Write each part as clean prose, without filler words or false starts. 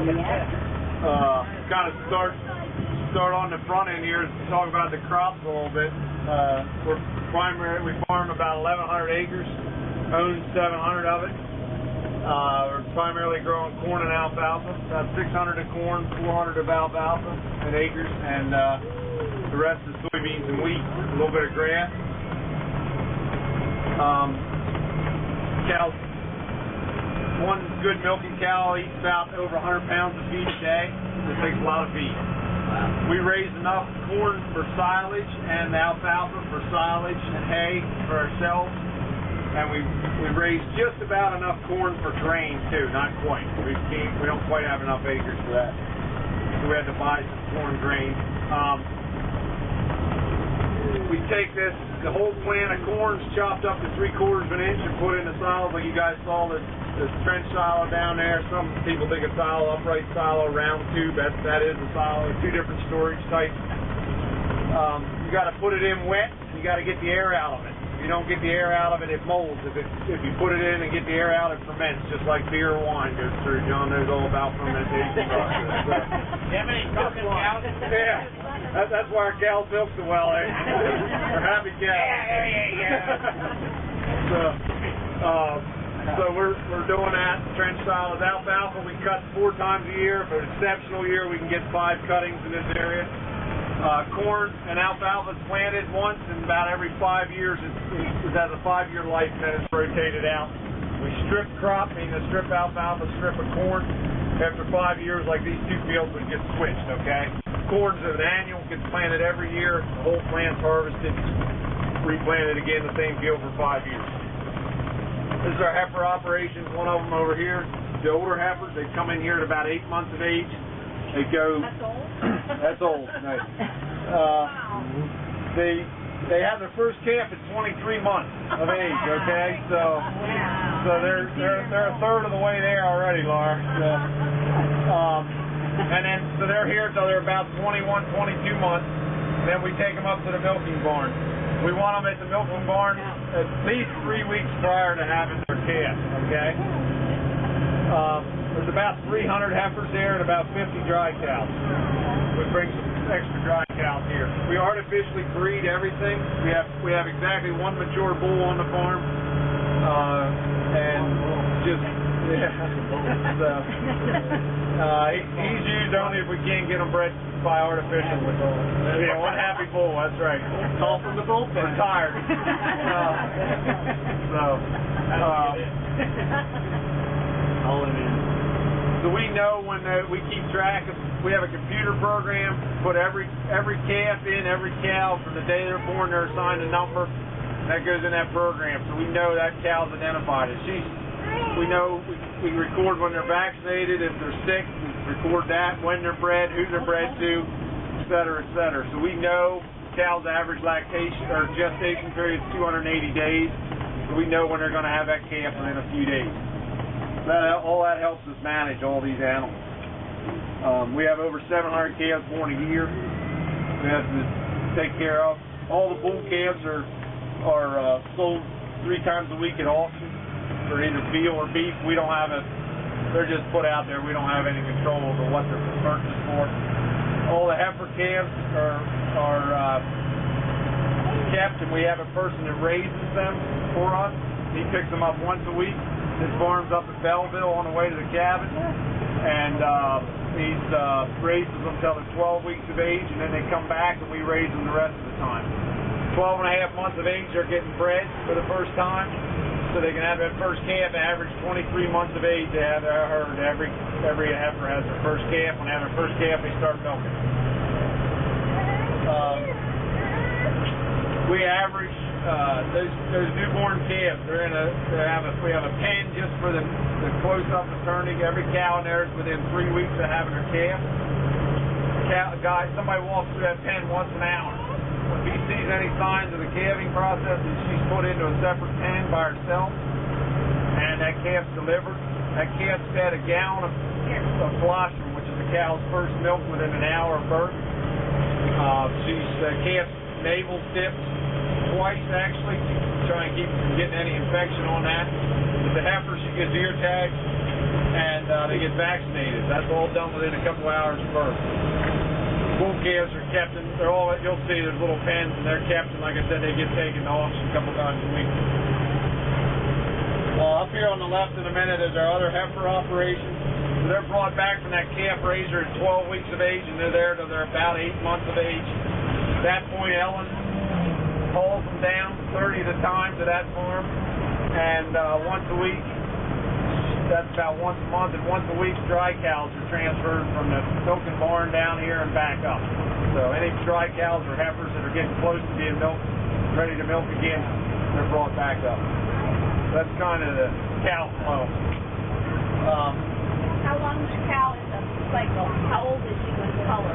Kind of start on the front end here, talk about the crops a little bit. We farm about 1,100 acres, own 700 of it. We're primarily growing corn and alfalfa, about 600 of corn, 400 of alfalfa in acres, and the rest is soybeans and wheat, a little bit of grass. Cows, one good milking cow eats about over 100 pounds of feed a day. It takes a lot of feed. We raise enough corn for silage and alfalfa for silage and hay for ourselves, and we raise just about enough corn for grain too. Not quite. We don't quite have enough acres for that. So we had to buy some corn grain. We take the whole plant of corn's chopped up to 3/4 of an inch and put in the silos, like you guys saw the trench silo down there. Some people think a silo, upright silo, round tube. That is a silo. Two different storage types. You got to put it in wet. You got to get the air out of it. If you don't get the air out of it, it molds. If you put it in and get the air out, it ferments, just like beer or wine goes through. John knows all about fermentation process. So. You have any talking cows? Yeah. That's why our cows milk so well. They're happy cows. Yeah. So we're doing that. Trench silos, alfalfa we cut 4 times a year. For an exceptional year, we can get 5 cuttings in this area. Corn and alfalfa is planted once, and about every 5 years it has a 5-year life, and then it's rotated out. We strip crop, meaning the strip alfalfa, strip of corn. After 5 years, like these 2 fields would get switched, okay? Corn's an annual, gets planted every year. The whole plant's harvested, replanted again the same field for 5 years. This is our heifer operations, one of them over here. The older heifers, they come in here at about 8 months of age. They go... That's old? That's old. Nice. They have their first calf at 23 months of age, okay? So they're a third of the way there already, Laura. And then, so they're here until they're about 21, 22 months. Then we take them up to the milking barn. We want them at the milking barn at least 3 weeks prior to having their calf, okay? There's about 300 heifers there and about 50 dry cows. We bring some extra dry cows here. We artificially breed everything. We have exactly 1 mature bull on the farm, and just he's used only if we can't get them bred by artificial. Yeah, 1 happy bull. That's right. Call from the bullpen. Retired. So we know when we keep track of, we have a computer program, put every calf in, every cow from the day they're born, they're assigned a number, that goes in that program. So we know that cow's identified. We know we record when they're vaccinated, if they're sick, we record that, when they're bred, who they're bred to, et cetera, et cetera. So we know cow's average lactation or gestation period is 280 days. So we know when they're going to have that calf within a few days. All that helps us manage all these animals. We have over 700 calves born a year. We have to take care of. All the bull calves are sold 3 times a week at auction for either veal or beef. We don't have they're just put out there. We don't have any control over what they're purchased for. All the heifer calves are kept, and we have a person that raises them for us. He picks them up once a week. His farm's up at Belleville on the way to the cabin, and he raises them until they're 12 weeks of age, and then they come back and we raise them the rest of the time. 12.5 months of age, they're getting bred for the first time, so they can have that first calf. Average 23 months of age, they have their herd. Every heifer has their first calf. When they have their first calf, they start milking. We average those newborn calves. We have a pen just for the close-up maternity. Every cow in there is within 3 weeks of having her calf. Somebody walks through that pen once an hour. If he sees any signs of the calving process, she's put into a separate pen by herself, and that calf's delivered. That calf's fed a gallon of colostrum, which is the cow's first milk within an hour of birth. Calf's navel tipped twice, actually, to try and keep from getting any infection on that. With the heifer, she gets ear tags. and they get vaccinated. That's all done within a couple hours of birth. Bull calves are kept in, they're all, you'll see there's little pens, and they're kept, and like I said, they get taken to auction a couple times a week. Up here on the left in a minute is our other heifer operation. So they're brought back from that calf raiser at 12 weeks of age, and they're there till they're about 8 months of age. At that point, Ellen hauls them down 30 at a time to that farm, and once a week, that's about once a month, and once a week dry cows are transferred from the milking barn down here and back up. So any dry cows or heifers that are getting close to being milked, ready to milk again, they're brought back up. That's kind of the cow flow. How long is a cow in the cycle? How old is she when color?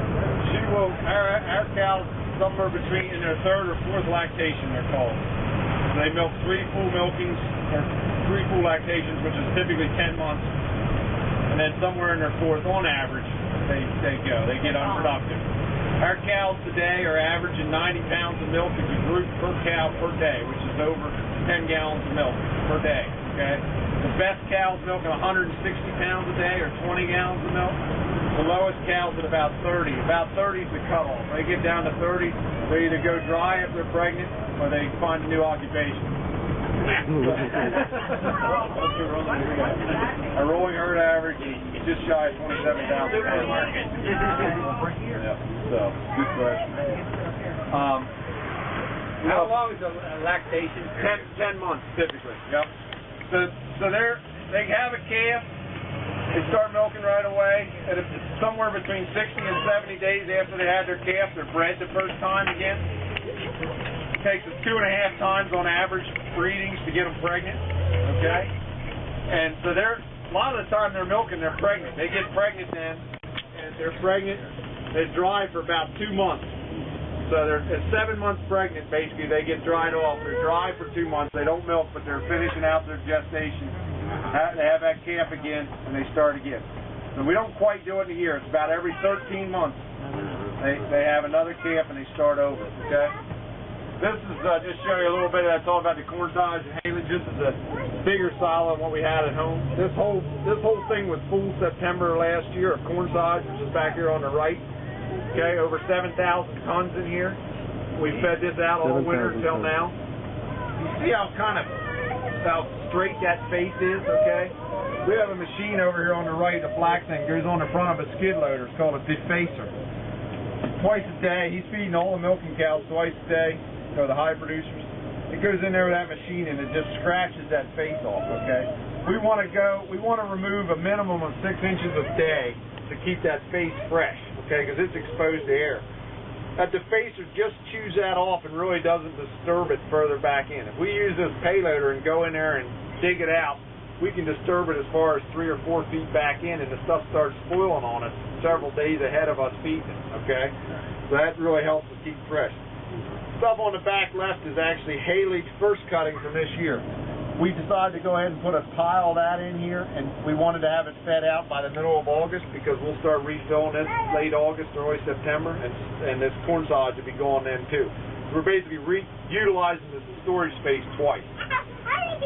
She will, our cows somewhere between in their third or fourth lactation, they're called. So they milk 3 full milkings, or 3 full lactations, which is typically 10 months. And then somewhere in their fourth, on average, they go. They get unproductive. Our cows today are averaging 90 pounds of milk as a group per cow per day, which is over 10 gallons of milk per day. Okay. The best cows milking 160 pounds a day or 20 gallons of milk. The lowest cows at about 30. About 30 is the cutoff. When they get down to 30, they either go dry if they're pregnant or they find a new occupation. Our rolling herd average is just shy of 27,000 pounds. Yeah, so, good question. How long is a lactation? 10 months typically. Yep. So they have a calf. They start milking right away, and it's somewhere between 60 and 70 days after they had their calf, they're bred the first time again. It takes us 2.5 times on average breedings to get them pregnant, okay? And so a lot of the time they're milking, they're pregnant. They get pregnant then, and they're pregnant, they dry for about 2 months. So they're at 7 months pregnant, basically, they get dried off. They're dry for 2 months. They don't milk, but they're finishing out their gestation. They have that calf again, and they start again. So we don't quite do it in a year. It's about every 13 months. They have another calf, and they start over, okay? This is just show you a little bit. That's all about the corn silage and haylage. This is a bigger silo than what we had at home. This whole thing was full September last year of corn silage, which is back here on the right. Okay, over 7,000 tons in here. We fed this out all winter until now. You see how straight that face is, okay? We have a machine over here on the right, the black thing, goes on the front of a skid loader. It's called a defacer. Twice a day, he's feeding all the milking cows twice a day, or the high producers. It goes in there with that machine and it just scratches that face off, okay? We want to remove a minimum of 6 inches a day to keep that face fresh, okay? Because it's exposed to air. That defacer just chews that off and really doesn't disturb it further back in. If we use this payloader and go in there and dig it out, we can disturb it as far as 3 or 4 feet back in, and the stuff starts spoiling on us several days ahead of us feeding it, okay? So that really helps us keep fresh. Stuff on the back left is actually haylage first cutting from this year. We decided to go ahead and put a pile of that in here, and we wanted to have it fed out by the middle of August because we'll start refilling this late August, early September, and this corn silage will be going then too. So we're basically utilizing the storage space twice.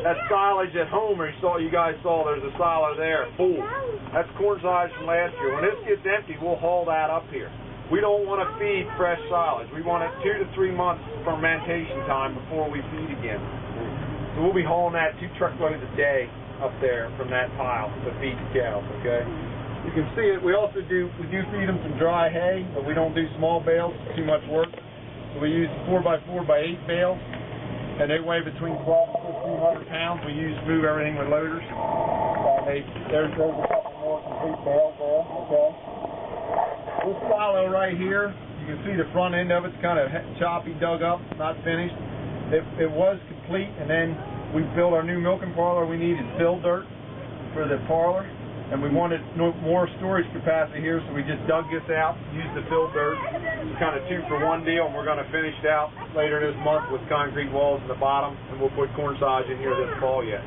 That silage at home, you guys saw there's a silo there, full. That's corn silage from last year. When this gets empty, we'll haul that up here. We don't want to feed fresh silage. We want it 2 to 3 months fermentation time before we feed again. So we'll be hauling that 2 truckloads a day up there from that pile to feed the cows, okay? You can see it. We do feed them some dry hay, but we don't do small bales. It's too much work. So we use 4x4 by 8 bales, and they weigh between 1,200 and 1,500 pounds. We move everything with loaders. There's a couple more complete bales there, okay? This silo right here, you can see the front end of it's kind of choppy, dug up, not finished. It was complete, and then we built our new milking parlor. We needed fill dirt for the parlor, and we wanted more storage capacity here, so we just dug this out, used the fill dirt. It's kind of 2 for 1 deal, and we're going to finish it out later this month with concrete walls in the bottom, and we'll put corn silage in here this fall yet.